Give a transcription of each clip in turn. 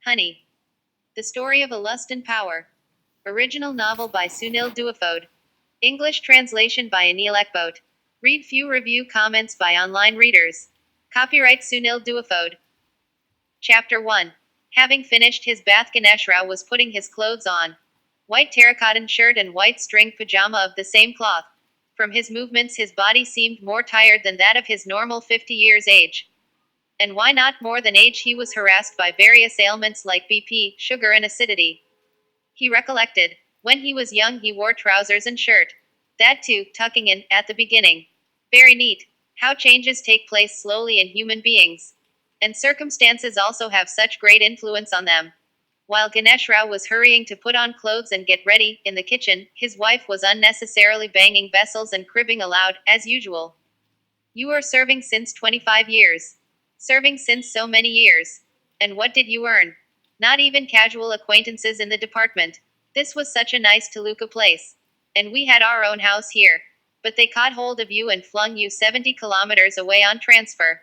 Honey. The Story of a Lust and Power. Original novel by Sunil Doiphode. English translation by Anil Ekbote. Read few review comments by online readers. Copyright Sunil Doiphode. Chapter 1. Having finished his bath, Ganeshra was putting his clothes on. White terracotta shirt and white string pajama of the same cloth. From his movements, his body seemed more tired than that of his normal 50 years age. And why not more than age? He was harassed by various ailments like BP, sugar, and acidity. He recollected. When he was young, he wore trousers and shirt. That too, tucking in, at the beginning. Very neat. How changes take place slowly in human beings. And circumstances also have such great influence on them. While Ganeshra was hurrying to put on clothes and get ready, in the kitchen, his wife was unnecessarily banging vessels and cribbing aloud, as usual. You are serving since 25 years. Serving since so many years. And what did you earn? Not even casual acquaintances in the department. This was such a nice Toluca place. And we had our own house here. But they caught hold of you and flung you 70 kilometers away on transfer.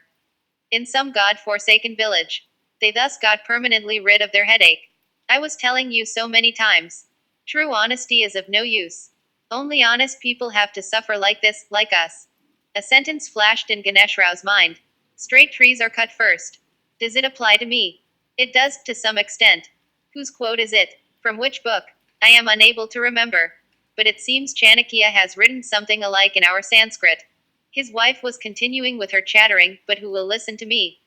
In some god-forsaken village. They thus got permanently rid of their headache. I was telling you so many times. True honesty is of no use. Only honest people have to suffer like this, like us. A sentence flashed in Ganeshrao's mind. Straight trees are cut first. Does it apply to me? It does, to some extent. Whose quote is it? From which book? I am unable to remember. But it seems Chanakya has written something alike in our Sanskrit. His wife was continuing with her chattering, but who will listen to me?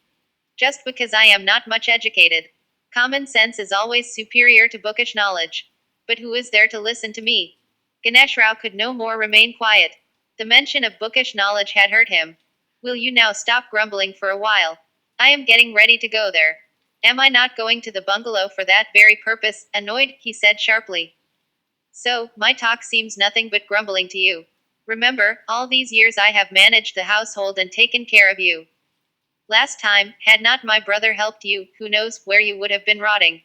Just because I am not much educated. Common sense is always superior to bookish knowledge. But who is there to listen to me? Ganeshra could no more remain quiet. The mention of bookish knowledge had hurt him. Will you now stop grumbling for a while? I am getting ready to go there. Am I not going to the bungalow for that very purpose? Annoyed, he said sharply. So, my talk seems nothing but grumbling to you. Remember, all these years I have managed the household and taken care of you. Last time, had not my brother helped you, who knows where you would have been rotting.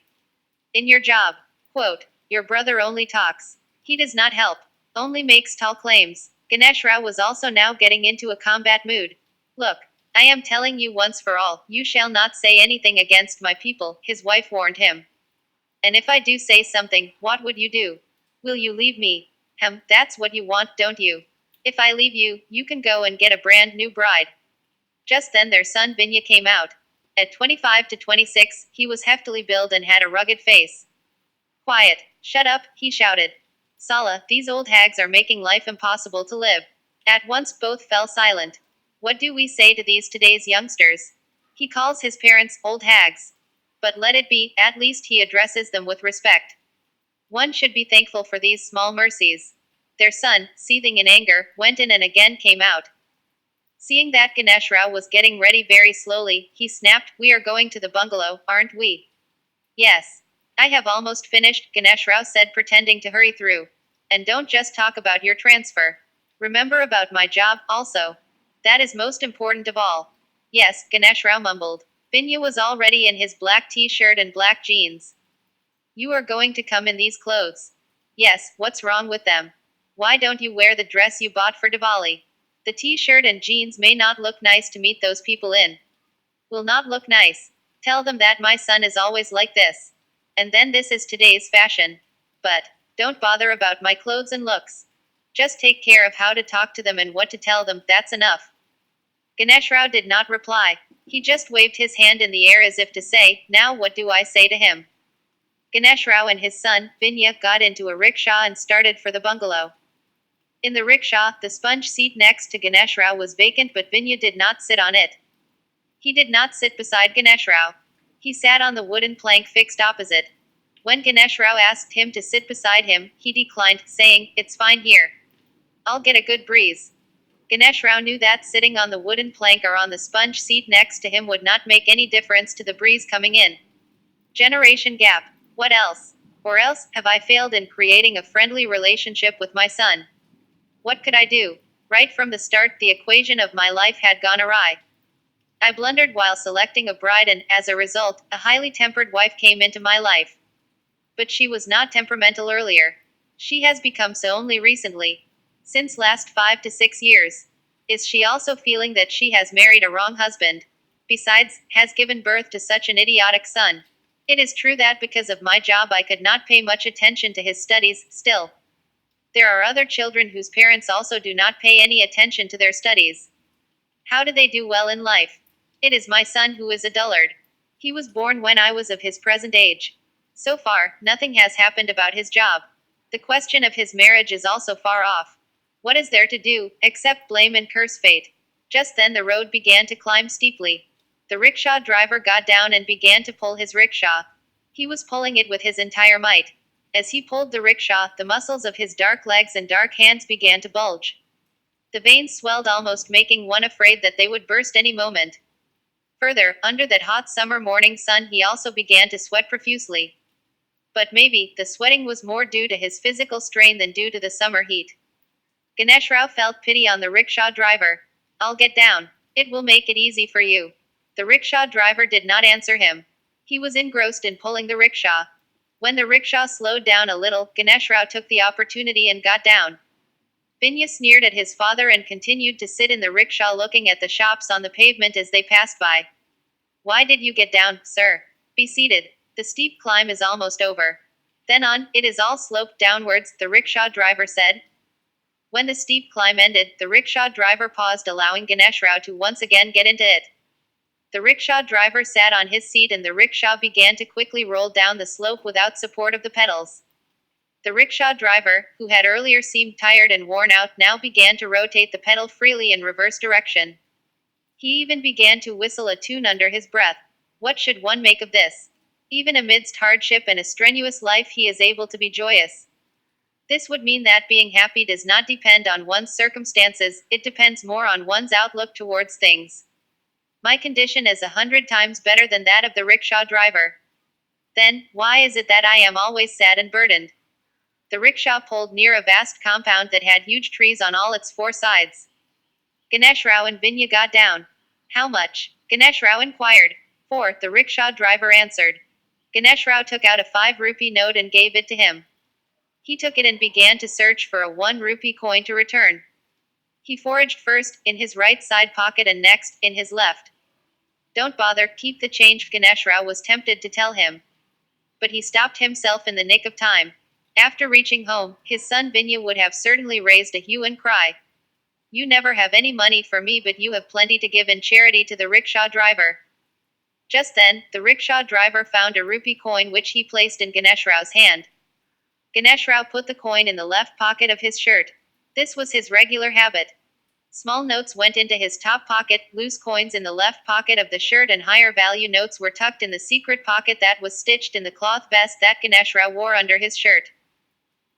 In your job. Quote, your brother only talks. He does not help. Only makes tall claims. Ganeshra was also now getting into a combat mood. Look, I am telling you once for all, you shall not say anything against my people, his wife warned him. And if I do say something, what would you do? Will you leave me? That's what you want, don't you? If I leave you, you can go and get a brand new bride. Just then their son Binya came out. At 25 to 26, he was heftily built and had a rugged face. Quiet, shut up, he shouted. Sala, these old hags are making life impossible to live. At once both fell silent. What do we say to these today's youngsters? He calls his parents old hags. But let it be, at least he addresses them with respect. One should be thankful for these small mercies. Their son, seething in anger, went in and again came out. Seeing that Ganeshra was getting ready very slowly, he snapped, we are going to the bungalow, aren't we? Yes. I have almost finished, Ganeshra said, pretending to hurry through. And don't just talk about your transfer. Remember about my job, also. That is most important of all. Yes, Ganeshra mumbled. Binya was already in his black t-shirt and black jeans. You are going to come in these clothes. Yes, what's wrong with them? Why don't you wear the dress you bought for Diwali? The t-shirt and jeans may not look nice to meet those people in. Will not look nice. Tell them that my son is always like this. And then this is today's fashion. But don't bother about my clothes and looks. Just take care of how to talk to them and what to tell them, that's enough. Ganeshra did not reply. He just waved his hand in the air as if to say, now what do I say to him? Ganeshra and his son, Binya, got into a rickshaw and started for the bungalow. In the rickshaw, the sponge seat next to Ganeshra was vacant, but Binya did not sit on it. He did not sit beside Ganeshra. He sat on the wooden plank fixed opposite. When Ganeshra asked him to sit beside him, he declined, saying, it's fine here. I'll get a good breeze. Ganeshra knew that sitting on the wooden plank or on the sponge seat next to him would not make any difference to the breeze coming in. Generation gap. What else? Or else, have I failed in creating a friendly relationship with my son? What could I do? Right from the start, the equation of my life had gone awry. I blundered while selecting a bride and, as a result, a highly tempered wife came into my life. But she was not temperamental earlier. She has become so only recently. Since last 5 to 6 years. Is she also feeling that she has married a wrong husband? Besides, has given birth to such an idiotic son. It is true that because of my job I could not pay much attention to his studies, still. There are other children whose parents also do not pay any attention to their studies. How do they do well in life? It is my son who is a dullard. He was born when I was of his present age. So far, nothing has happened about his job. The question of his marriage is also far off. What is there to do, except blame and curse fate? Just then the road began to climb steeply. The rickshaw driver got down and began to pull his rickshaw. He was pulling it with his entire might. As he pulled the rickshaw, the muscles of his dark legs and dark hands began to bulge. The veins swelled, almost making one afraid that they would burst any moment. Further, under that hot summer morning sun he also began to sweat profusely. But maybe, the sweating was more due to his physical strain than due to the summer heat. Ganeshram felt pity on the rickshaw driver. "I'll get down. It will make it easy for you." The rickshaw driver did not answer him. He was engrossed in pulling the rickshaw. When the rickshaw slowed down a little, Ganeshram took the opportunity and got down. Binya sneered at his father and continued to sit in the rickshaw looking at the shops on the pavement as they passed by. "Why did you get down, sir? Be seated. The steep climb is almost over. Then on, it is all sloped downwards," the rickshaw driver said. When the steep climb ended, the rickshaw driver paused, allowing Ganeshram to once again get into it. The rickshaw driver sat on his seat and the rickshaw began to quickly roll down the slope without support of the pedals. The rickshaw driver, who had earlier seemed tired and worn out, now began to rotate the pedal freely in reverse direction. He even began to whistle a tune under his breath. What should one make of this? Even amidst hardship and a strenuous life he is able to be joyous. This would mean that being happy does not depend on one's circumstances, it depends more on one's outlook towards things. My condition is 100 times better than that of the rickshaw driver. Then, why is it that I am always sad and burdened? The rickshaw pulled near a vast compound that had huge trees on all its four sides. Ganeshram and Binya got down. "How much?" Ganeshram inquired. "4," the rickshaw driver answered. Ganeshram took out a 5-rupee note and gave it to him. He took it and began to search for a 1-rupee coin to return. He foraged first, in his right side pocket, and next, in his left. "Don't bother, keep the change," Ganeshram was tempted to tell him. But he stopped himself in the nick of time. After reaching home, his son Binya would have certainly raised a hue and cry. "You never have any money for me, but you have plenty to give in charity to the rickshaw driver." Just then, the rickshaw driver found a rupee coin which he placed in Ganeshram's hand. Ganeshram put the coin in the left pocket of his shirt. This was his regular habit. Small notes went into his top pocket, loose coins in the left pocket of the shirt, and higher value notes were tucked in the secret pocket that was stitched in the cloth vest that Ganeshram wore under his shirt.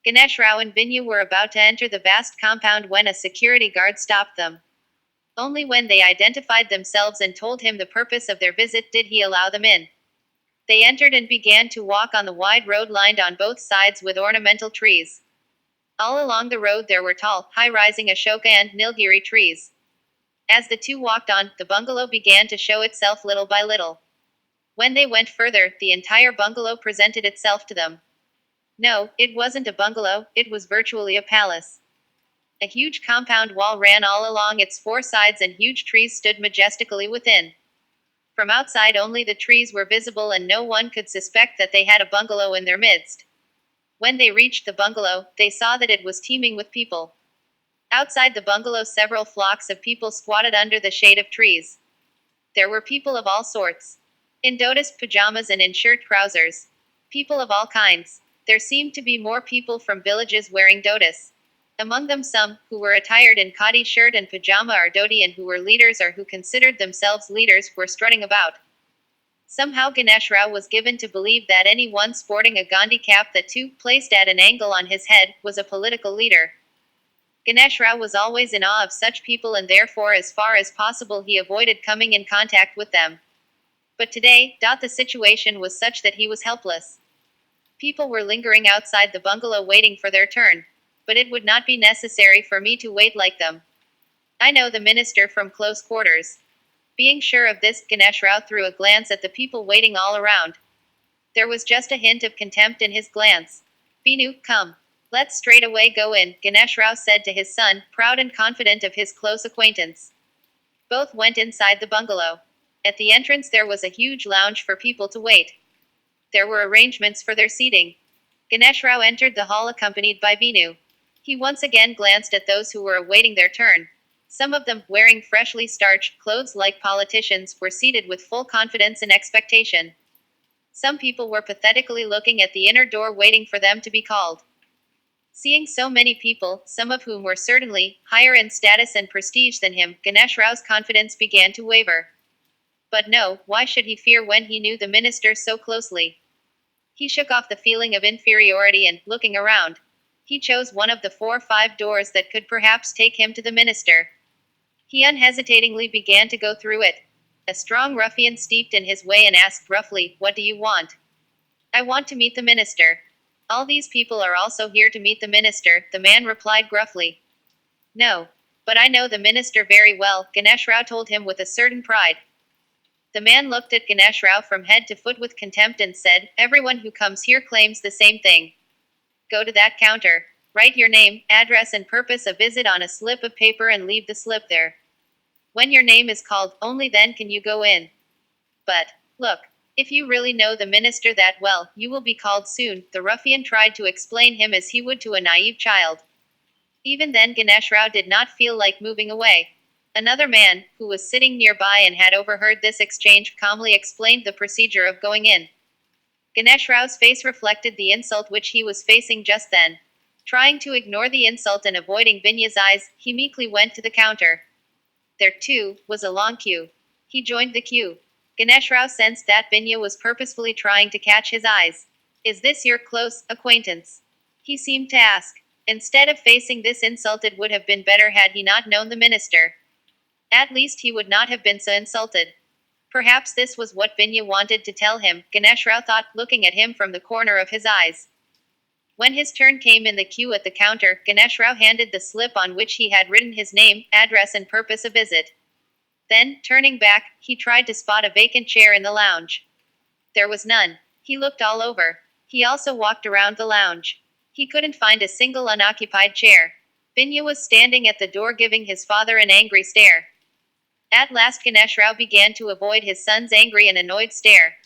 Ganeshram and Binya were about to enter the vast compound when a security guard stopped them. Only when they identified themselves and told him the purpose of their visit did he allow them in. They entered and began to walk on the wide road lined on both sides with ornamental trees. All along the road there were tall, high-rising Ashoka and Nilgiri trees. As the two walked on, the bungalow began to show itself little by little. When they went further, the entire bungalow presented itself to them. No, it wasn't a bungalow, it was virtually a palace. A huge compound wall ran all along its four sides and huge trees stood majestically within. From outside only the trees were visible and no one could suspect that they had a bungalow in their midst. When they reached the bungalow, they saw that it was teeming with people. Outside the bungalow several flocks of people squatted under the shade of trees. There were people of all sorts. In dhotis pajamas and in shirt trousers. People of all kinds. There seemed to be more people from villages wearing dhotis. Among them some, who were attired in khadi shirt and pajama or dhoti and who were leaders or who considered themselves leaders, were strutting about. Somehow Ganeshram was given to believe that anyone sporting a Gandhi cap that too, placed at an angle on his head, was a political leader. Ganeshram was always in awe of such people and therefore as far as possible he avoided coming in contact with them. But today, the situation was such that he was helpless. People were lingering outside the bungalow waiting for their turn. But it would not be necessary for me to wait like them. I know the minister from close quarters. Being sure of this, Ganeshram threw a glance at the people waiting all around. There was just a hint of contempt in his glance. "Binu, come. Let's straight away go in," Ganeshram said to his son, proud and confident of his close acquaintance. Both went inside the bungalow. At the entrance there was a huge lounge for people to wait. There were arrangements for their seating. Ganesh Rao entered the hall accompanied by Vinu. He once again glanced at those who were awaiting their turn. Some of them, wearing freshly starched clothes like politicians, were seated with full confidence and expectation. Some people were pathetically looking at the inner door waiting for them to be called. Seeing so many people, some of whom were certainly higher in status and prestige than him, Ganesh Rao's confidence began to waver. But no, why should he fear when he knew the minister so closely? He shook off the feeling of inferiority and, looking around, he chose one of the 4 or 5 doors that could perhaps take him to the minister. He unhesitatingly began to go through it. A strong ruffian stepped in his way and asked roughly, "What do you want?" "I want to meet the minister." "All these people are also here to meet the minister," the man replied gruffly. "No. But I know the minister very well," Ganesh Rao told him with a certain pride. The man looked at Ganesh Rao from head to foot with contempt and said, "Everyone who comes here claims the same thing. Go to that counter. Write your name, address and purpose of visit on a slip of paper and leave the slip there. When your name is called, only then can you go in. But, look, if you really know the minister that well, you will be called soon," the ruffian tried to explain him as he would to a naive child. Even then Ganesh Rao did not feel like moving away. Another man, who was sitting nearby and had overheard this exchange, calmly explained the procedure of going in. Ganesh Rao's face reflected the insult which he was facing just then. Trying to ignore the insult and avoiding Vinya's eyes, he meekly went to the counter. There, too, was a long queue. He joined the queue. Ganesh Rao sensed that Vinya was purposefully trying to catch his eyes. "Is this your close acquaintance?" he seemed to ask. Instead of facing this insult, it would have been better had he not known the minister. At least he would not have been so insulted. Perhaps this was what Vinya wanted to tell him, Ganesh Rao thought, looking at him from the corner of his eyes. When his turn came in the queue at the counter, Ganesh Rao handed the slip on which he had written his name, address and purpose of visit. Then, turning back, he tried to spot a vacant chair in the lounge. There was none. He looked all over. He also walked around the lounge. He couldn't find a single unoccupied chair. Vinya was standing at the door giving his father an angry stare. At last Ganesh Rao began to avoid his son's angry and annoyed stare.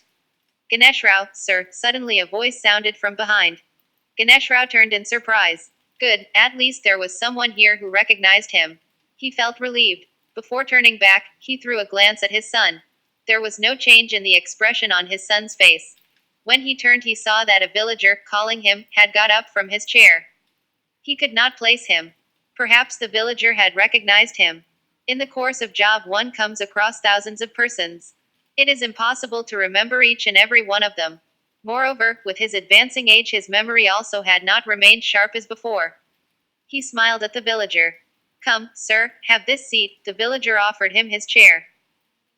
"Ganesh Rao, sir," suddenly a voice sounded from behind. Ganesh Rao turned in surprise. Good, at least there was someone here who recognized him. He felt relieved. Before turning back, he threw a glance at his son. There was no change in the expression on his son's face. When he turned, he saw that a villager, calling him, had got up from his chair. He could not place him. Perhaps the villager had recognized him. In the course of job, one comes across thousands of persons. It is impossible to remember each and every one of them. Moreover, with his advancing age, his memory also had not remained sharp as before. He smiled at the villager. "Come, sir, have this seat." The villager offered him his chair.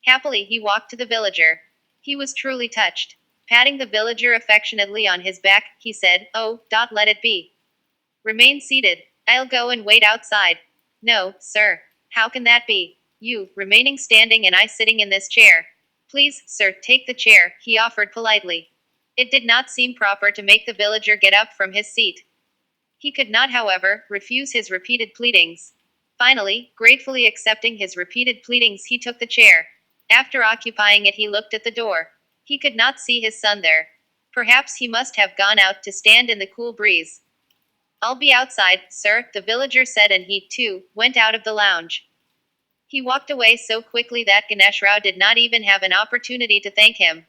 Happily, he walked to the villager. He was truly touched. Patting the villager affectionately on his back, he said, "Oh, let it be. Remain seated. I'll go and wait outside." "No, sir. How can that be? You remaining standing and I sitting in this chair." "Please, sir, take the chair," he offered politely. It did not seem proper to make the villager get up from his seat. He could not, however, refuse his repeated pleadings. Finally, gratefully accepting his repeated pleadings, he took the chair. After occupying it, he looked at the door. He could not see his son there. Perhaps he must have gone out to stand in the cool breeze. "I'll be outside, sir," the villager said, and he, too, went out of the lounge. He walked away so quickly that Ganesh Rao did not even have an opportunity to thank him.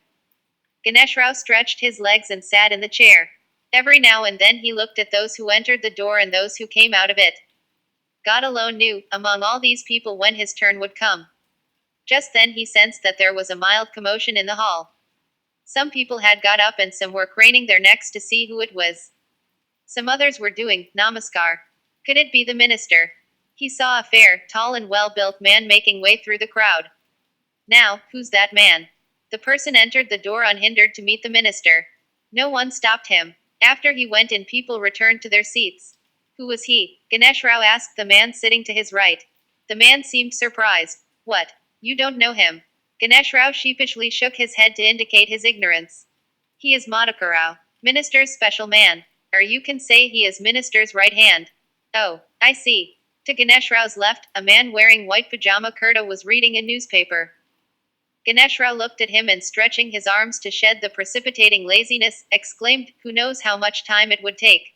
Ganesh Rao stretched his legs and sat in the chair. Every now and then he looked at those who entered the door and those who came out of it. God alone knew, among all these people, when his turn would come. Just then he sensed that there was a mild commotion in the hall. Some people had got up and some were craning their necks to see who it was. Some others were doing namaskar. Could it be the minister? He saw a fair, tall and well-built man making way through the crowd. Now, who's that man? The person entered the door unhindered to meet the minister. No one stopped him. After he went in, people returned to their seats. "Who was he?" Ganesh Rao asked the man sitting to his right. The man seemed surprised. "What? You don't know him?" Ganesh Rao sheepishly shook his head to indicate his ignorance. "He is Madhukar Rao, minister's special man. Or you can say he is minister's right hand." "Oh, I see." To Ganesh Rao's left, a man wearing white pajama kurta was reading a newspaper. Ganeshra looked at him and, stretching his arms to shed the precipitating laziness, exclaimed, "Who knows how much time it would take?"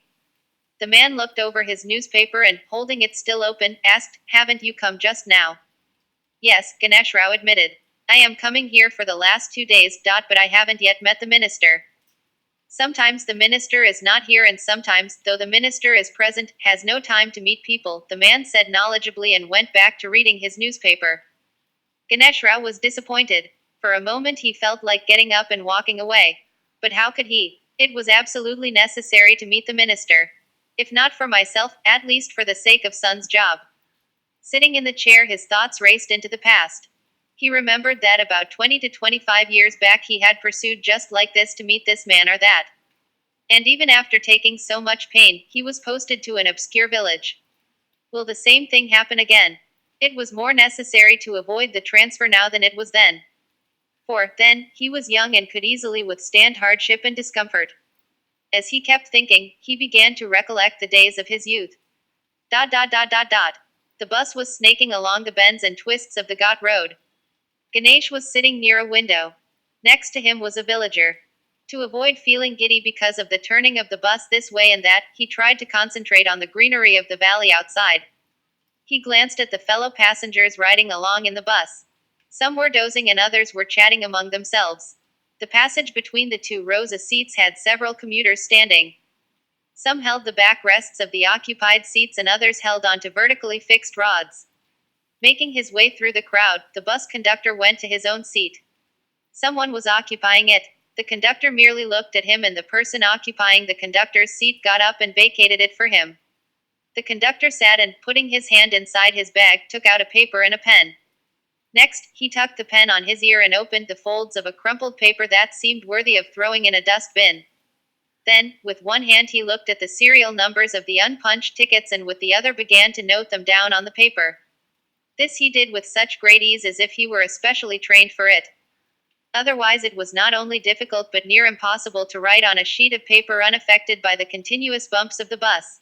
The man looked over his newspaper and, holding it still open, asked, "Haven't you come just now?" "Yes," Ganeshra admitted. "I am coming here for the last 2 days, but I haven't yet met the minister." "Sometimes the minister is not here and sometimes, though the minister is present, has no time to meet people," the man said knowledgeably and went back to reading his newspaper. Ganeshra was disappointed. For a moment he felt like getting up and walking away. But how could he? It was absolutely necessary to meet the minister. If not for myself, at least for the sake of son's job. Sitting in the chair, his thoughts raced into the past. He remembered that about 20 to 25 years back he had pursued just like this to meet this man or that. And even after taking so much pain, he was posted to an obscure village. Will the same thing happen again? It was more necessary to avoid the transfer now than it was then. For, then, he was young and could easily withstand hardship and discomfort. As he kept thinking, he began to recollect the days of his youth. The bus was snaking along the bends and twists of the Ghat road. Ganesh was sitting near a window. Next to him was a villager. To avoid feeling giddy because of the turning of the bus this way and that, he tried to concentrate on the greenery of the valley outside. He glanced at the fellow passengers riding along in the bus. Some were dozing and others were chatting among themselves. The passage between the two rows of seats had several commuters standing. Some held the backrests of the occupied seats and others held onto vertically fixed rods. Making his way through the crowd, the bus conductor went to his own seat. Someone was occupying it. The conductor merely looked at him and the person occupying the conductor's seat got up and vacated it for him. The conductor sat and, putting his hand inside his bag, took out a paper and a pen. Next, he tucked the pen on his ear and opened the folds of a crumpled paper that seemed worthy of throwing in a dustbin. Then, with one hand he looked at the serial numbers of the unpunched tickets and with the other began to note them down on the paper. This he did with such great ease as if he were especially trained for it. Otherwise it was not only difficult but near impossible to write on a sheet of paper unaffected by the continuous bumps of the bus.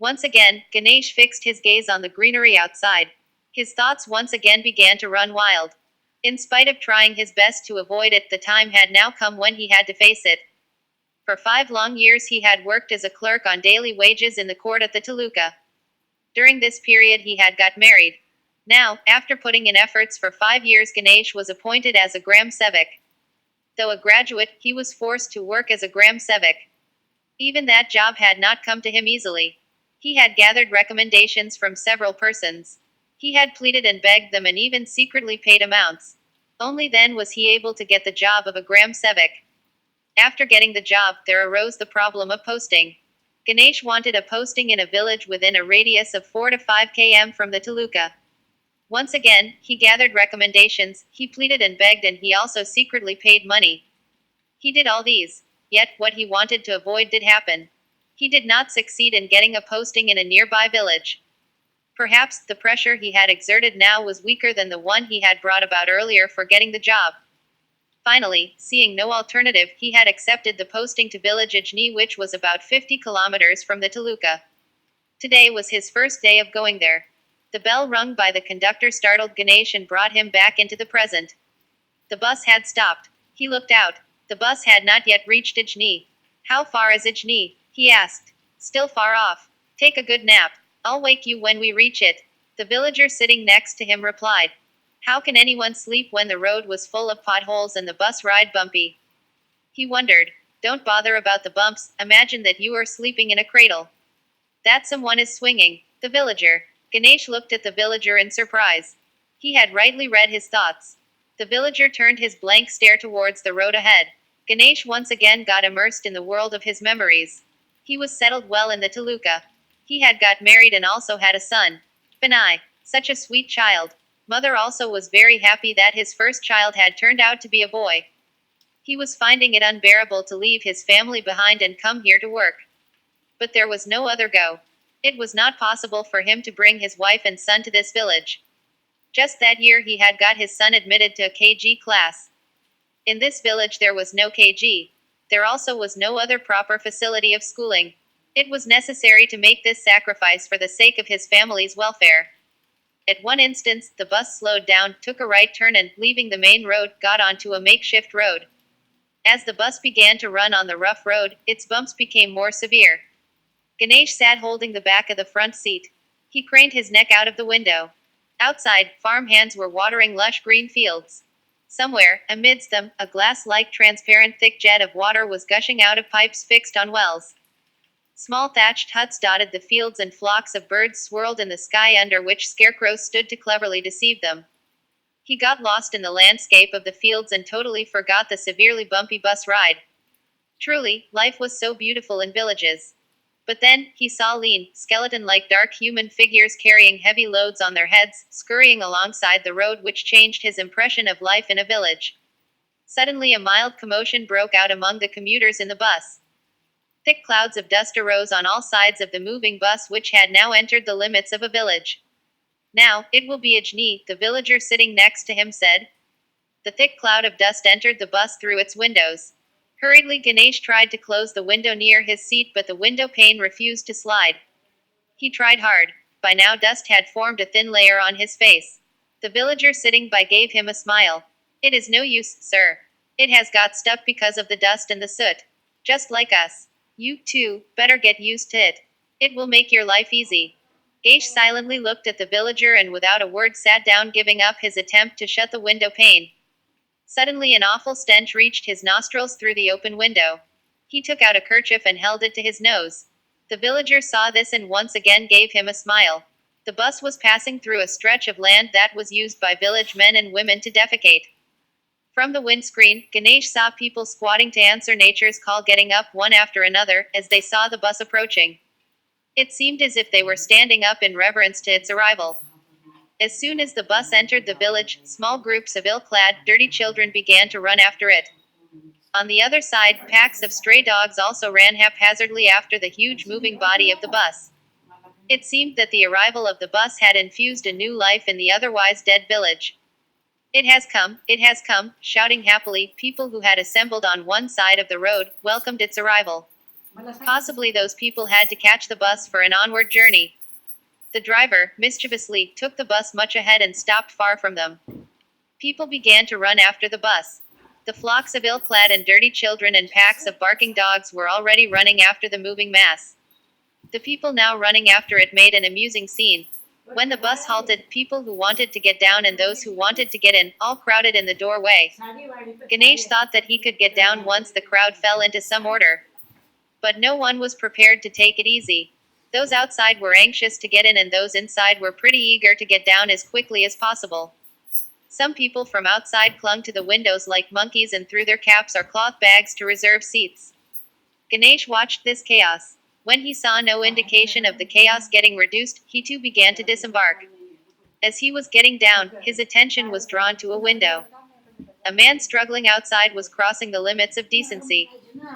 Once again, Ganesh fixed his gaze on the greenery outside. His thoughts once again began to run wild. In spite of trying his best to avoid it, the time had now come when he had to face it. For 5 long years he had worked as a clerk on daily wages in the court at the Taluka. During this period he had got married. Now, after putting in efforts for 5 years, Ganesh was appointed as a Gram Sevak. Though a graduate, he was forced to work as a Gram Sevak. Even that job had not come to him easily. He had gathered recommendations from several persons. He had pleaded and begged them and even secretly paid amounts. Only then was he able to get the job of a Gram Sevak. After getting the job, there arose the problem of posting. Ganesh wanted a posting in a village within a radius of 4 to 5 km from the Taluka. Once again, he gathered recommendations, he pleaded and begged, and he also secretly paid money. He did all these. Yet, what he wanted to avoid did happen. He did not succeed in getting a posting in a nearby village. Perhaps the pressure he had exerted now was weaker than the one he had brought about earlier for getting the job. Finally, seeing no alternative, he had accepted the posting to village Ajni, which was about 50 kilometers from the Taluka. Today was his first day of going there. The bell rung by the conductor startled Ganesh and brought him back into the present. The bus had stopped. He looked out. The bus had not yet reached Ajni. "How far is Ajni?" he asked. "Still far off. Take a good nap. I'll wake you when we reach it," the villager sitting next to him replied. How can anyone sleep when the road was full of potholes and the bus ride bumpy? He wondered. Don't bother about the bumps, imagine that you are sleeping in a cradle. That someone is swinging. The villager. Ganesh looked at the villager in surprise. He had rightly read his thoughts. The villager turned his blank stare towards the road ahead. Ganesh once again got immersed in the world of his memories. He was settled well in the Taluka. He had got married and also had a son. Vinay. Such a sweet child. Mother also was very happy that his first child had turned out to be a boy. He was finding it unbearable to leave his family behind and come here to work. But there was no other go. It was not possible for him to bring his wife and son to this village. Just that year he had got his son admitted to a KG class. In this village there was no KG. There also was no other proper facility of schooling. It was necessary to make this sacrifice for the sake of his family's welfare. At one instance, the bus slowed down, took a right turn and, leaving the main road, got onto a makeshift road. As the bus began to run on the rough road, its bumps became more severe. Ganesh sat holding the back of the front seat. He craned his neck out of the window. Outside, farm hands were watering lush green fields. Somewhere, amidst them, a glass-like transparent thick jet of water was gushing out of pipes fixed on wells. Small thatched huts dotted the fields and flocks of birds swirled in the sky under which scarecrows stood to cleverly deceive them. He got lost in the landscape of the fields and totally forgot the severely bumpy bus ride. Truly, life was so beautiful in villages. But then, he saw lean, skeleton-like dark human figures carrying heavy loads on their heads, scurrying alongside the road, which changed his impression of life in a village. Suddenly a mild commotion broke out among the commuters in the bus. Thick clouds of dust arose on all sides of the moving bus, which had now entered the limits of a village. "Now, it will be Ajni," the villager sitting next to him said. The thick cloud of dust entered the bus through its windows. Hurriedly Ganesh tried to close the window near his seat, but the window pane refused to slide. He tried hard. By now dust had formed a thin layer on his face. The villager sitting by gave him a smile. "It is no use, sir. It has got stuck because of the dust and the soot. Just like us. You, too, better get used to it. It will make your life easy." Ganesh silently looked at the villager and without a word sat down, giving up his attempt to shut the window pane. Suddenly an awful stench reached his nostrils through the open window. He took out a kerchief and held it to his nose. The villager saw this and once again gave him a smile. The bus was passing through a stretch of land that was used by village men and women to defecate. From the windscreen, Ganesh saw people squatting to answer nature's call, getting up one after another, as they saw the bus approaching. It seemed as if they were standing up in reverence to its arrival. As soon as the bus entered the village, small groups of ill-clad, dirty children began to run after it. On the other side, packs of stray dogs also ran haphazardly after the huge moving body of the bus. It seemed that the arrival of the bus had infused a new life in the otherwise dead village. It has come," shouting happily, people who had assembled on one side of the road welcomed its arrival. Possibly those people had to catch the bus for an onward journey. The driver, mischievously, took the bus much ahead and stopped far from them. People began to run after the bus. The flocks of ill-clad and dirty children and packs of barking dogs were already running after the moving mass. The people now running after it made an amusing scene. When the bus halted, people who wanted to get down and those who wanted to get in, all crowded in the doorway. Ganesh thought that he could get down once the crowd fell into some order. But no one was prepared to take it easy. Those outside were anxious to get in and those inside were pretty eager to get down as quickly as possible. Some people from outside clung to the windows like monkeys and threw their caps or cloth bags to reserve seats. Ganesh watched this chaos. When he saw no indication of the chaos getting reduced, he too began to disembark. As he was getting down, his attention was drawn to a window. A man struggling outside was crossing the limits of decency.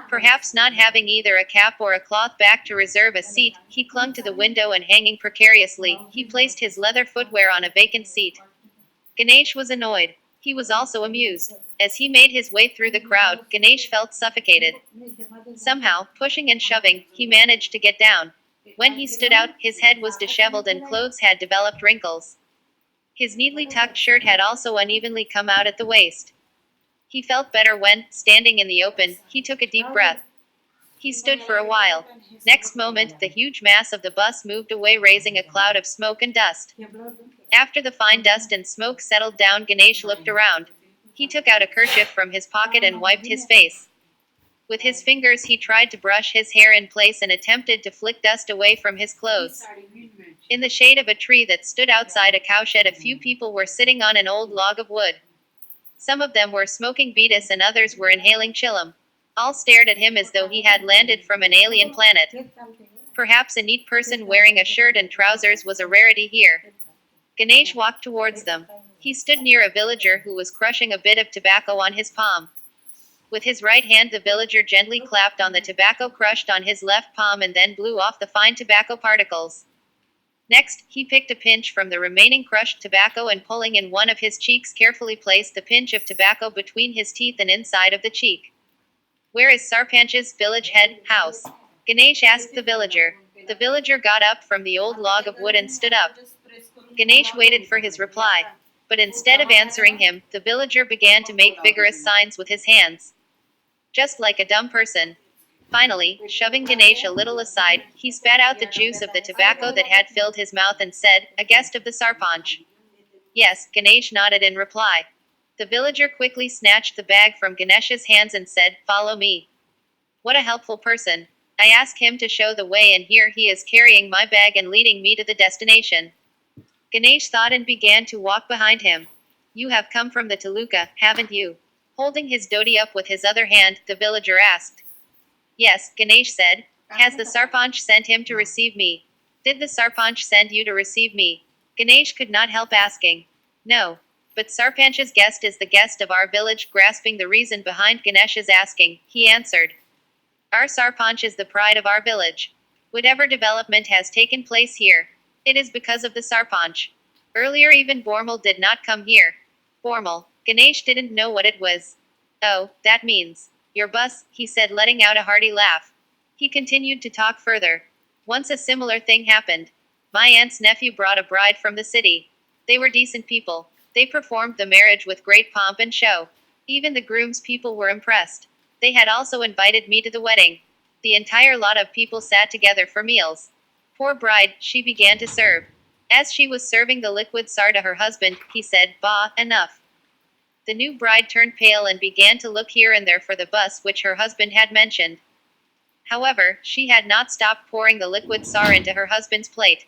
Perhaps not having either a cap or a cloth bag to reserve a seat, he clung to the window and hanging precariously, he placed his leather footwear on a vacant seat. Ganesh was annoyed. He was also amused. As he made his way through the crowd, Ganesh felt suffocated. Somehow, pushing and shoving, he managed to get down. When he stood out, his head was disheveled and clothes had developed wrinkles. His neatly tucked shirt had also unevenly come out at the waist. He felt better when, standing in the open, he took a deep breath. He stood for a while. Next moment, the huge mass of the bus moved away, raising a cloud of smoke and dust. After the fine dust and smoke settled down, Ganesh looked around. He took out a kerchief from his pocket and wiped his face. With his fingers he tried to brush his hair in place and attempted to flick dust away from his clothes. In the shade of a tree that stood outside a cowshed, a few people were sitting on an old log of wood. Some of them were smoking betus and others were inhaling chillum. All stared at him as though he had landed from an alien planet. Perhaps a neat person wearing a shirt and trousers was a rarity here. Ganesh walked towards them. He stood near a villager who was crushing a bit of tobacco on his palm. With his right hand the villager gently clapped on the tobacco crushed on his left palm and then blew off the fine tobacco particles. Next, he picked a pinch from the remaining crushed tobacco and pulling in one of his cheeks carefully placed the pinch of tobacco between his teeth and inside of the cheek. "Where is Sarpanch's village head house?" Ganesh asked the villager. The villager got up from the old log of wood and stood up. Ganesh waited for his reply. But instead of answering him, the villager began to make vigorous signs with his hands. Just like a dumb person. Finally, shoving Ganesh a little aside, he spat out the juice of the tobacco that had filled his mouth and said, "A guest of the Sarpanch." Yes, Ganesh nodded in reply. The villager quickly snatched the bag from Ganesh's hands and said, "Follow me." What a helpful person. I ask him to show the way and here he is carrying my bag and leading me to the destination. Ganesh thought and began to walk behind him. You have come from the Taluka, haven't you? Holding his dhoti up with his other hand, the villager asked. Yes, Ganesh said. Has the Sarpanch sent him to receive me? Did the Sarpanch send you to receive me? Ganesh could not help asking. No. But Sarpanch's guest is the guest of our village, grasping the reason behind Ganesh's asking, he answered. Our Sarpanch is the pride of our village. Whatever development has taken place here, it is because of the Sarpanch. Earlier even Bormal did not come here. Bormal. Ganesh didn't know what it was. Oh, that means. Your bus, he said, letting out a hearty laugh. He continued to talk further. Once a similar thing happened. My aunt's nephew brought a bride from the city. They were decent people. They performed the marriage with great pomp and show. Even the groom's people were impressed. They had also invited me to the wedding. The entire lot of people sat together for meals. Poor bride, she began to serve. As she was serving the liquid sar to her husband, he said, Bah, enough. The new bride turned pale and began to look here and there for the bus which her husband had mentioned. However, she had not stopped pouring the liquid sar into her husband's plate.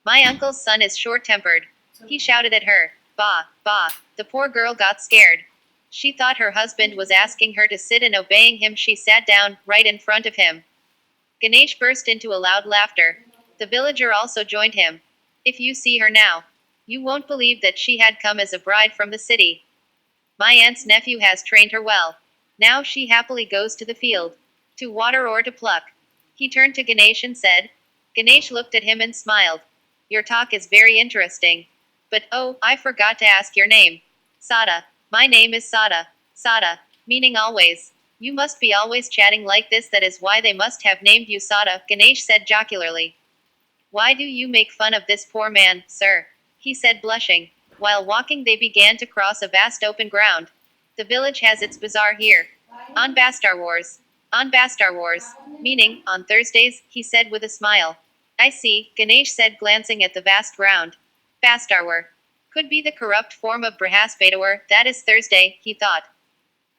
My uncle's son is short-tempered. He shouted at her. Bah, bah. The poor girl got scared. She thought her husband was asking her to sit and obeying him. She sat down, right in front of him. Ganesh burst into a loud laughter. The villager also joined him. If you see her now, you won't believe that she had come as a bride from the city. My aunt's nephew has trained her well. Now she happily goes to the field, to water or to pluck. He turned to Ganesh and said. Ganesh looked at him and smiled. Your talk is very interesting. But oh, I forgot to ask your name. Sada. My name is Sada. Sada, meaning always. You must be always chatting like this, that is why they must have named you Sada, Ganesh said jocularly. Why do you make fun of this poor man, sir? He said blushing. While walking they began to cross a vast open ground. The village has its bazaar here. On Bastar Wars. On Bastar Wars. Meaning, on Thursdays, he said with a smile. I see, Ganesh said glancing at the vast ground. Bastarwar. Could be the corrupt form of Brihaspatiwar, that is Thursday, he thought.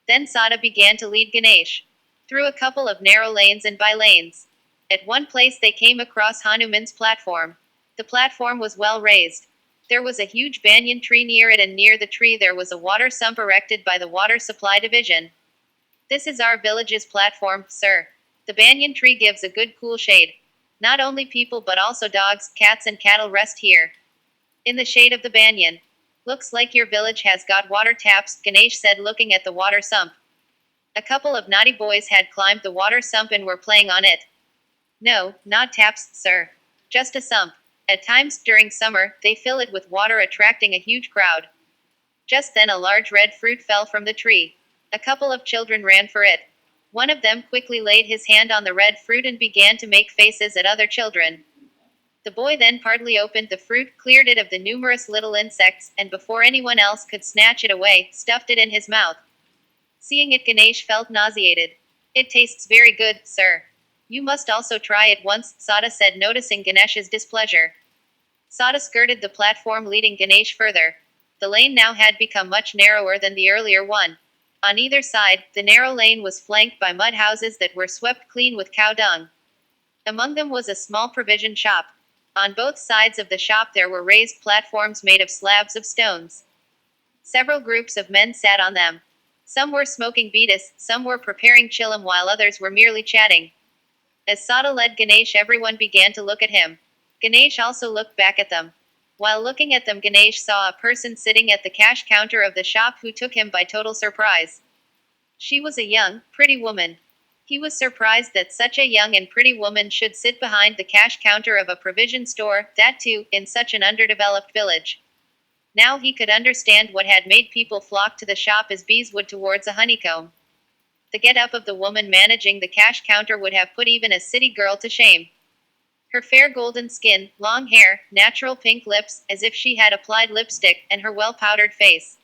Then Sada began to lead Ganesh. Through a couple of narrow lanes and by lanes. At one place they came across Hanuman's platform. The platform was well raised. There was a huge banyan tree near it, and near the tree there was a water sump erected by the Water Supply Division. This is our village's platform, sir. The banyan tree gives a good cool shade. Not only people but also dogs, cats and cattle rest here. In the shade of the banyan. Looks like your village has got water taps, Ganesh said looking at the water sump. A couple of naughty boys had climbed the water sump and were playing on it. No, not taps, sir. Just a sump. At times, during summer, they fill it with water, attracting a huge crowd. Just then a large red fruit fell from the tree. A couple of children ran for it. One of them quickly laid his hand on the red fruit and began to make faces at other children. The boy then partly opened the fruit, cleared it of the numerous little insects, and before anyone else could snatch it away, stuffed it in his mouth. Seeing it, Ganesh felt nauseated. It tastes very good, sir. You must also try it once, Sada said, noticing Ganesh's displeasure. Sada skirted the platform, leading Ganesh further. The lane now had become much narrower than the earlier one. On either side, the narrow lane was flanked by mud houses that were swept clean with cow dung. Among them was a small provision shop. On both sides of the shop there were raised platforms made of slabs of stones. Several groups of men sat on them. Some were smoking beetus, some were preparing chilim, while others were merely chatting. As Sada led Ganesh, everyone began to look at him. Ganesh also looked back at them. While looking at them, Ganesh saw a person sitting at the cash counter of the shop who took him by total surprise. She was a young, pretty woman. He was surprised that such a young and pretty woman should sit behind the cash counter of a provision store, that too, in such an underdeveloped village. Now he could understand what had made people flock to the shop as bees would towards a honeycomb. The get-up of the woman managing the cash counter would have put even a city girl to shame. Her fair golden skin, long hair, natural pink lips, as if she had applied lipstick, and her well-powdered face.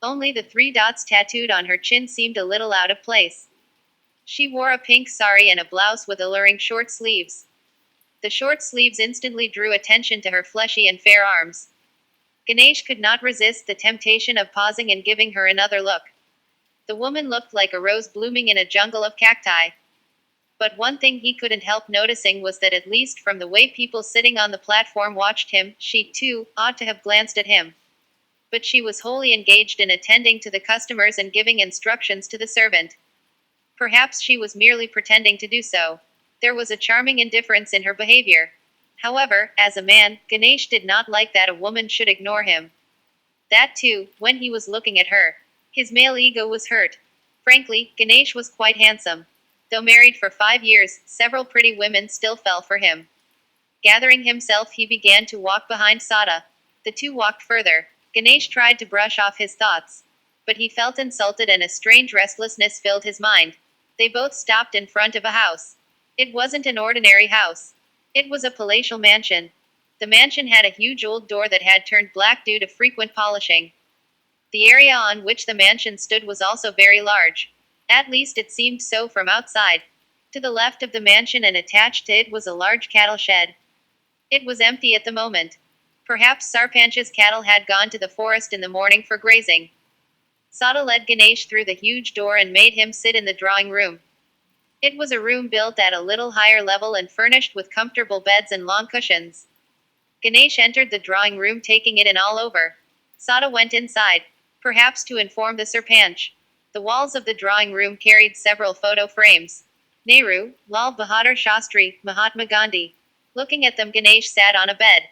Only the 3 dots tattooed on her chin seemed a little out of place. She wore a pink sari and a blouse with alluring short sleeves. The short sleeves instantly drew attention to her fleshy and fair arms. Ganesh could not resist the temptation of pausing and giving her another look. The woman looked like a rose blooming in a jungle of cacti. But one thing he couldn't help noticing was that at least from the way people sitting on the platform watched him, she, too, ought to have glanced at him. But she was wholly engaged in attending to the customers and giving instructions to the servant. Perhaps she was merely pretending to do so. There was a charming indifference in her behavior. However, as a man, Ganesh did not like that a woman should ignore him. That too, when he was looking at her. His male ego was hurt. Frankly, Ganesh was quite handsome. Though married for 5 years, several pretty women still fell for him. Gathering himself, he began to walk behind Sada. The two walked further. Ganesh tried to brush off his thoughts. But he felt insulted and a strange restlessness filled his mind. They both stopped in front of a house. It wasn't an ordinary house. It was a palatial mansion. The mansion had a huge old door that had turned black due to frequent polishing. The area on which the mansion stood was also very large. At least it seemed so from outside. To the left of the mansion and attached to it was a large cattle shed. It was empty at the moment. Perhaps Sarpanch's cattle had gone to the forest in the morning for grazing. Sada led Ganesh through the huge door and made him sit in the drawing room. It was a room built at a little higher level and furnished with comfortable beds and long cushions. Ganesh entered the drawing room taking it in all over. Sada went inside, perhaps to inform the Sarpanch. The walls of the drawing room carried several photo frames. Nehru, Lal Bahadur Shastri, Mahatma Gandhi. Looking at them, Ganesh sat on a bed.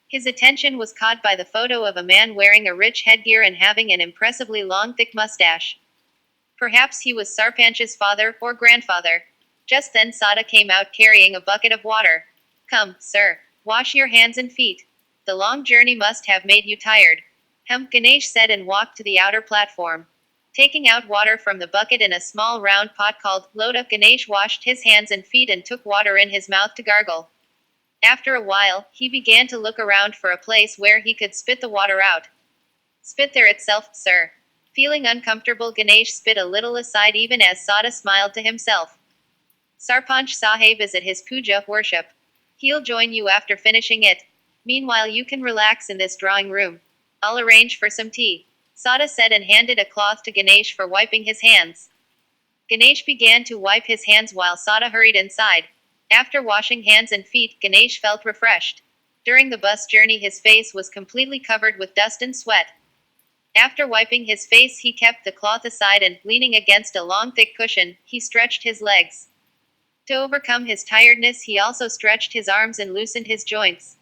His attention was caught by the photo of a man wearing a rich headgear and having an impressively long thick mustache. Perhaps he was Sarpanch's father or grandfather. Just then Sada came out carrying a bucket of water. "Come, sir. Wash your hands and feet. The long journey must have made you tired." Ganesh said and walked to the outer platform. Taking out water from the bucket in a small round pot called Lota, Ganesh washed his hands and feet and took water in his mouth to gargle. After a while, he began to look around for a place where he could spit the water out. "Spit there itself, sir." Feeling uncomfortable, Ganesh spit a little aside even as Sada smiled to himself. "Sarpanch Sahib is at his puja worship. He'll join you after finishing it. Meanwhile you can relax in this drawing room. I'll arrange for some tea," Sada said and handed a cloth to Ganesh for wiping his hands. Ganesh began to wipe his hands while Sada hurried inside. After washing hands and feet, Ganesh felt refreshed. During the bus journey his face was completely covered with dust and sweat. After wiping his face he kept the cloth aside and, leaning against a long thick cushion, he stretched his legs. To overcome his tiredness he also stretched his arms and loosened his joints.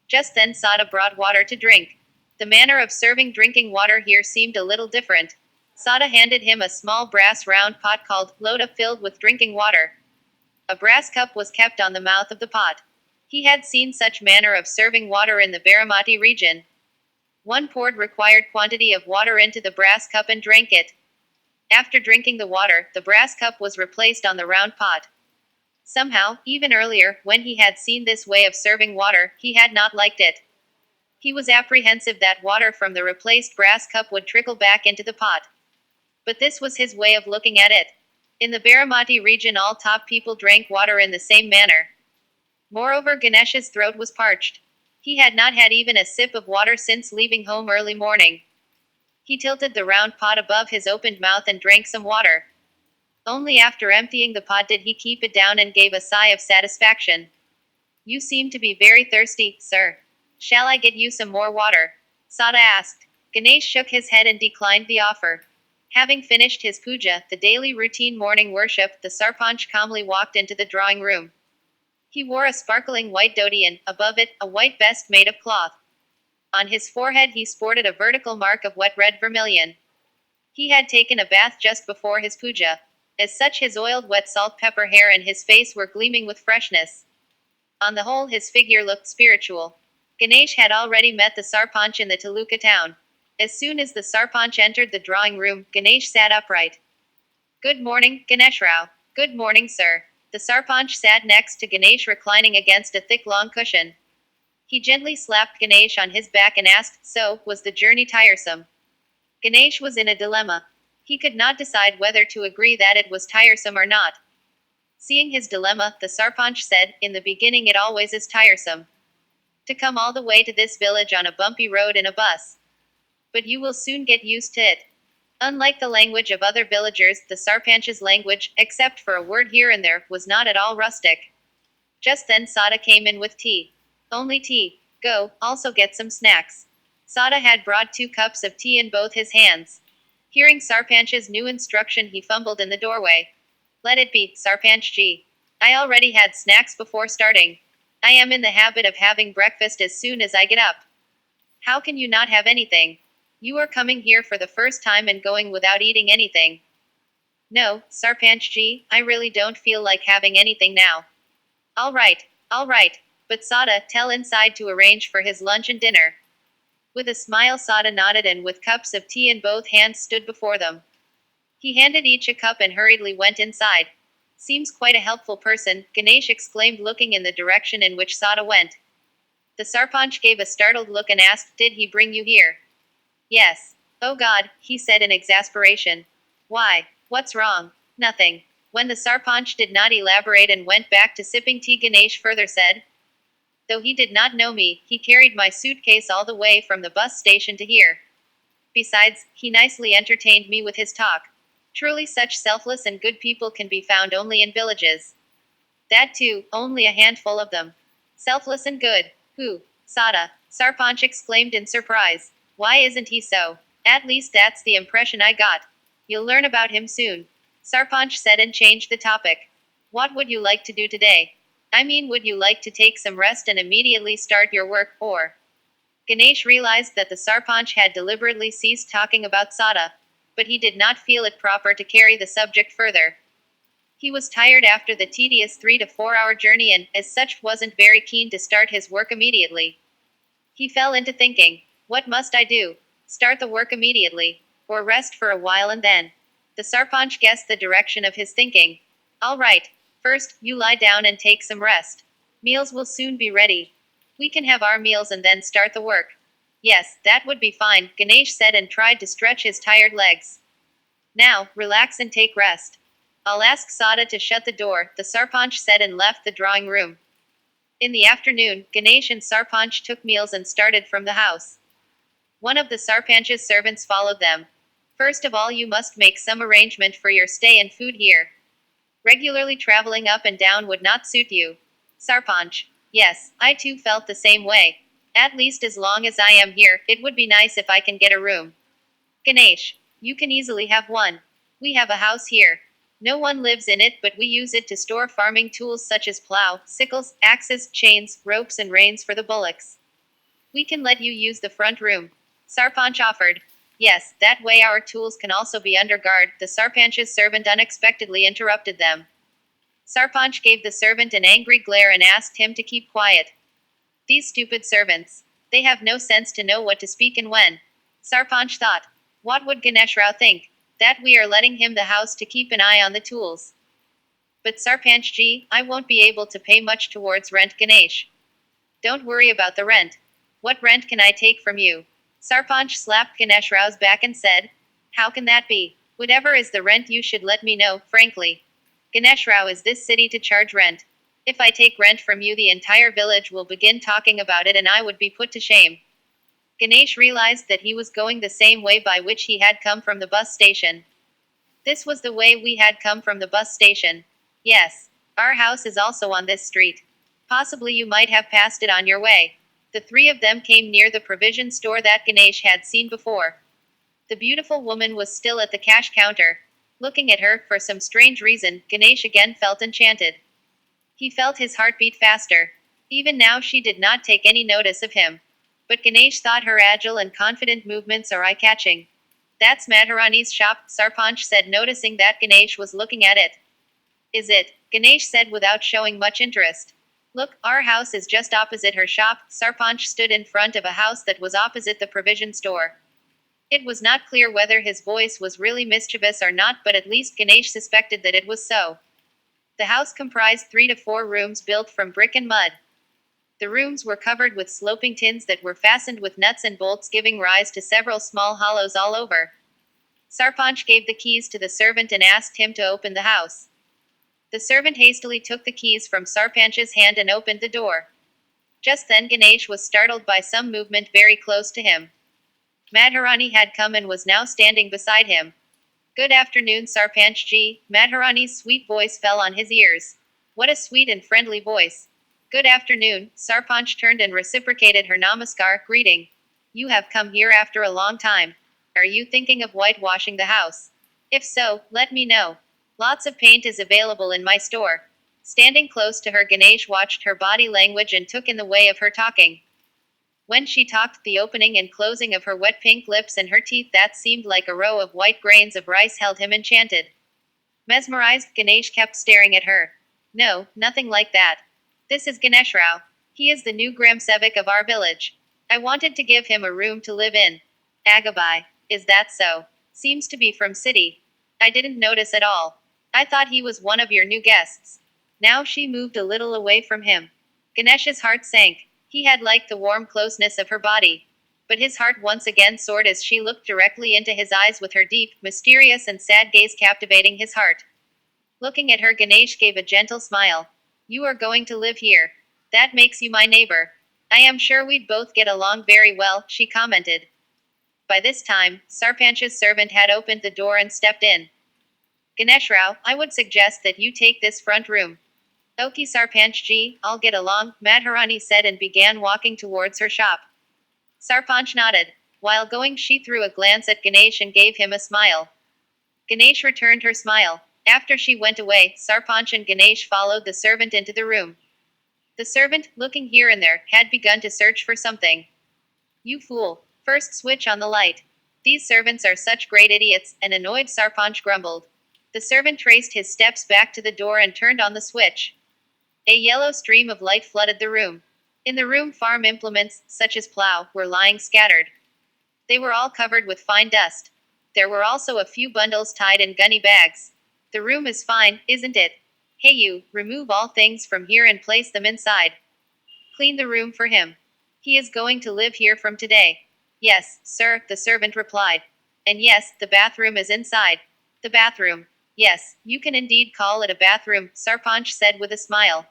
Just then Sada brought water to drink. The manner of serving drinking water here seemed a little different. Sada handed him a small brass round pot called Lota filled with drinking water. A brass cup was kept on the mouth of the pot. He had seen such manner of serving water in the Baramati region. One poured required quantity of water into the brass cup and drank it. After drinking the water, the brass cup was replaced on the round pot. Somehow, even earlier, when he had seen this way of serving water, he had not liked it. He was apprehensive that water from the replaced brass cup would trickle back into the pot. But this was his way of looking at it. In the Baramati region all top people drank water in the same manner. Moreover, Ganesh's throat was parched. He had not had even a sip of water since leaving home early morning. He tilted the round pot above his opened mouth and drank some water. Only after emptying the pot did he keep it down and gave a sigh of satisfaction. "You seem to be very thirsty, sir. Shall I get you some more water?" Sada asked. Ganesh shook his head and declined the offer. Having finished his puja, the daily routine morning worship, the Sarpanch calmly walked into the drawing room. He wore a sparkling white dhoti and, above it, a white vest made of cloth. On his forehead he sported a vertical mark of wet red vermilion. He had taken a bath just before his puja. As such his oiled wet salt pepper hair and his face were gleaming with freshness. On the whole his figure looked spiritual. Ganesh had already met the Sarpanch in the Taluka town. As soon as the Sarpanch entered the drawing room, Ganesh sat upright. "Good morning, Ganesh Rao." "Good morning, sir." The Sarpanch sat next to Ganesh, reclining against a thick long cushion. He gently slapped Ganesh on his back and asked, "So, was the journey tiresome?" Ganesh was in a dilemma. He could not decide whether to agree that it was tiresome or not. Seeing his dilemma, the Sarpanch said, "In the beginning it always is tiresome. To come all the way to this village on a bumpy road in a bus. But you will soon get used to it." Unlike the language of other villagers, the Sarpanch's language, except for a word here and there, was not at all rustic. Just then Sada came in with tea. "Only tea. Go, also get some snacks." Sada had brought 2 cups of tea in both his hands. Hearing Sarpanch's new instruction, he fumbled in the doorway. "Let it be, Sarpanch ji. I already had snacks before starting. I am in the habit of having breakfast as soon as I get up." "How can you not have anything? You are coming here for the first time and going without eating anything." "No, Sarpanch ji, I really don't feel like having anything now." All right. But Sada, tell inside to arrange for his lunch and dinner." With a smile, Sada nodded and with cups of tea in both hands stood before them. He handed each a cup and hurriedly went inside. "Seems quite a helpful person," Ganesh exclaimed, looking in the direction in which Sada went. The Sarpanch gave a startled look and asked, "Did he bring you here?" "Yes." "Oh God," he said in exasperation. "Why? What's wrong?" "Nothing." When the Sarpanch did not elaborate and went back to sipping tea, Ganesh further said, "Though he did not know me, he carried my suitcase all the way from the bus station to here. Besides, he nicely entertained me with his talk. Truly such selfless and good people can be found only in villages. That too, only a handful of them. Selfless and good. Who? Sada?" Sarpanch exclaimed in surprise. "Why isn't he so? At least that's the impression I got." "You'll learn about him soon," Sarpanch said and changed the topic. "What would you like to do today? I mean, would you like to take some rest and immediately start your work, or?" Ganesh realized that the Sarpanch had deliberately ceased talking about Sada, but he did not feel it proper to carry the subject further. He was tired after the tedious 3 to 4 hour journey and, as such, wasn't very keen to start his work immediately. He fell into thinking, what must I do? Start the work immediately, or rest for a while and then? The Sarpanch guessed the direction of his thinking. All right, first, you lie down and take some rest. Meals will soon be ready. We can have our meals and then start the work. Yes, that would be fine, Ganesh said and tried to stretch his tired legs. Now, relax and take rest. I'll ask Sada to shut the door, the Sarpanch said and left the drawing room. In the afternoon, Ganesh and Sarpanch took meals and started from the house. One of the Sarpanch's servants followed them. First of all, you must make some arrangement for your stay and food here. Regularly traveling up and down would not suit you. Sarpanch. Yes, I too felt the same way. At least as long as I am here, it would be nice if I can get a room. Ganesh. You can easily have one. We have a house here. No one lives in it, but we use it to store farming tools such as plow, sickles, axes, chains, ropes and reins for the bullocks. We can let you use the front room. Sarpanch offered. Yes, that way our tools can also be under guard, the Sarpanch's servant unexpectedly interrupted them. Sarpanch gave the servant an angry glare and asked him to keep quiet. These stupid servants. They have no sense to know what to speak and when. Sarpanch thought. What would Ganesh Rao think? That we are letting him the house to keep an eye on the tools. But Sarpanch ji, I won't be able to pay much towards rent, Ganesh. Don't worry about the rent. What rent can I take from you? Sarpanch slapped Ganesh Rao's back and said, how can that be? Whatever is the rent you should let me know, frankly. Ganesh Rao, is this city to charge rent? If I take rent from you, the entire village will begin talking about it and I would be put to shame. Ganesh realized that he was going the same way by which he had come from the bus station. This was the way we had come from the bus station. Yes. Our house is also on this street. Possibly you might have passed it on your way. The three of them came near the provision store that Ganesh had seen before. The beautiful woman was still at the cash counter. Looking at her, for some strange reason, Ganesh again felt enchanted. He felt his heart beat faster. Even now she did not take any notice of him. But Ganesh thought her agile and confident movements are eye-catching. That's Madharani's shop, Sarpanch said, noticing that Ganesh was looking at it. Is it? Ganesh said without showing much interest. Look, our house is just opposite her shop. Sarpanch stood in front of a house that was opposite the provision store. It was not clear whether his voice was really mischievous or not, but at least Ganesh suspected that it was so. The house comprised 3 to 4 rooms built from brick and mud. The rooms were covered with sloping tins that were fastened with nuts and bolts, giving rise to several small hollows all over. Sarpanch gave the keys to the servant and asked him to open the house. The servant hastily took the keys from Sarpanch's hand and opened the door. Just then Ganesh was startled by some movement very close to him. Madharani had come and was now standing beside him. "Good afternoon, Sarpanch ji." Madharani's sweet voice fell on his ears. What a sweet and friendly voice. "Good afternoon." Sarpanch turned and reciprocated her namaskar greeting. "You have come here after a long time. Are you thinking of whitewashing the house? If so, let me know. Lots of paint is available in my store." Standing close to her, Ganesh watched her body language and took in the way of her talking. When she talked, the opening and closing of her wet pink lips and her teeth that seemed like a row of white grains of rice held him enchanted. Mesmerized, Ganesh kept staring at her. "No, nothing like that. This is Ganesh Rao. He is the new Gram Sevak of our village. I wanted to give him a room to live in." "Agabai. Is that so? Seems to be from city. I didn't notice at all. I thought he was one of your new guests." Now she moved a little away from him. Ganesh's heart sank. He had liked the warm closeness of her body. But his heart once again soared as she looked directly into his eyes with her deep, mysterious and sad gaze captivating his heart. Looking at her, Ganesh gave a gentle smile. "You are going to live here. That makes you my neighbor. I am sure we'd both get along very well," she commented. By this time, Sarpanch's servant had opened the door and stepped in. "Ganesh Rao, I would suggest that you take this front room." "Okay, Sarpanch ji, I'll get along," Madharani said and began walking towards her shop. Sarpanch nodded. While going, she threw a glance at Ganesh and gave him a smile. Ganesh returned her smile. After she went away, Sarpanch and Ganesh followed the servant into the room. The servant, looking here and there, had begun to search for something. "You fool. First switch on the light. These servants are such great idiots," an annoyed Sarpanch grumbled. The servant traced his steps back to the door and turned on the switch. A yellow stream of light flooded the room. In the room, farm implements, such as plow, were lying scattered. They were all covered with fine dust. There were also a few bundles tied in gunny bags. "The room is fine, isn't it? Hey you, remove all things from here and place them inside. Clean the room for him. He is going to live here from today." "Yes, sir," the servant replied. "And yes, the bathroom is inside." "The bathroom. Yes, you can indeed call it a bathroom," Sarpanch said with a smile.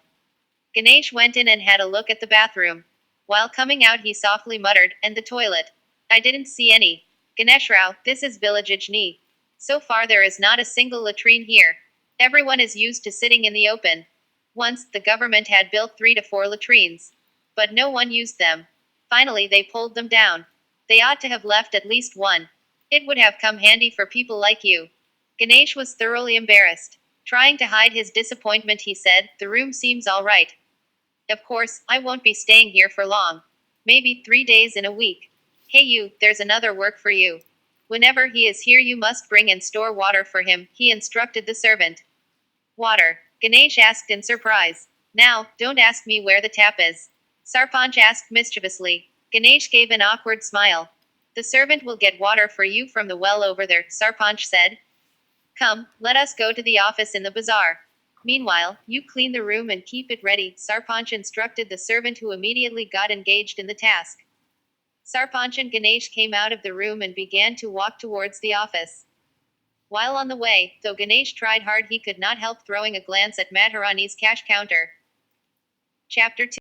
Ganesh went in and had a look at the bathroom. While coming out, he softly muttered, "And the toilet? I didn't see any. Ganesh Rao, this is village Ajni. So far there is not a single latrine here. Everyone is used to sitting in the open. Once, the government had built 3 to 4 latrines. But no one used them. Finally they pulled them down. They ought to have left at least one. It would have come handy for people like you." Ganesh was thoroughly embarrassed. Trying to hide his disappointment, he said, "The room seems all right. Of course, I won't be staying here for long. Maybe 3 days in a week. Hey you, there's another work for you. Whenever he is here you must bring and store water for him," he instructed the servant. "Water?" Ganesh asked in surprise. "Now, don't ask me where the tap is," Sarpanch asked mischievously. Ganesh gave an awkward smile. "The servant will get water for you from the well over there," Sarpanch said. "Come, let us go to the office in the bazaar. Meanwhile, you clean the room and keep it ready," Sarpanch instructed the servant, who immediately got engaged in the task. Sarpanch and Ganesh came out of the room and began to walk towards the office. While on the way, though Ganesh tried hard, he could not help throwing a glance at Madharani's cash counter. Chapter 2.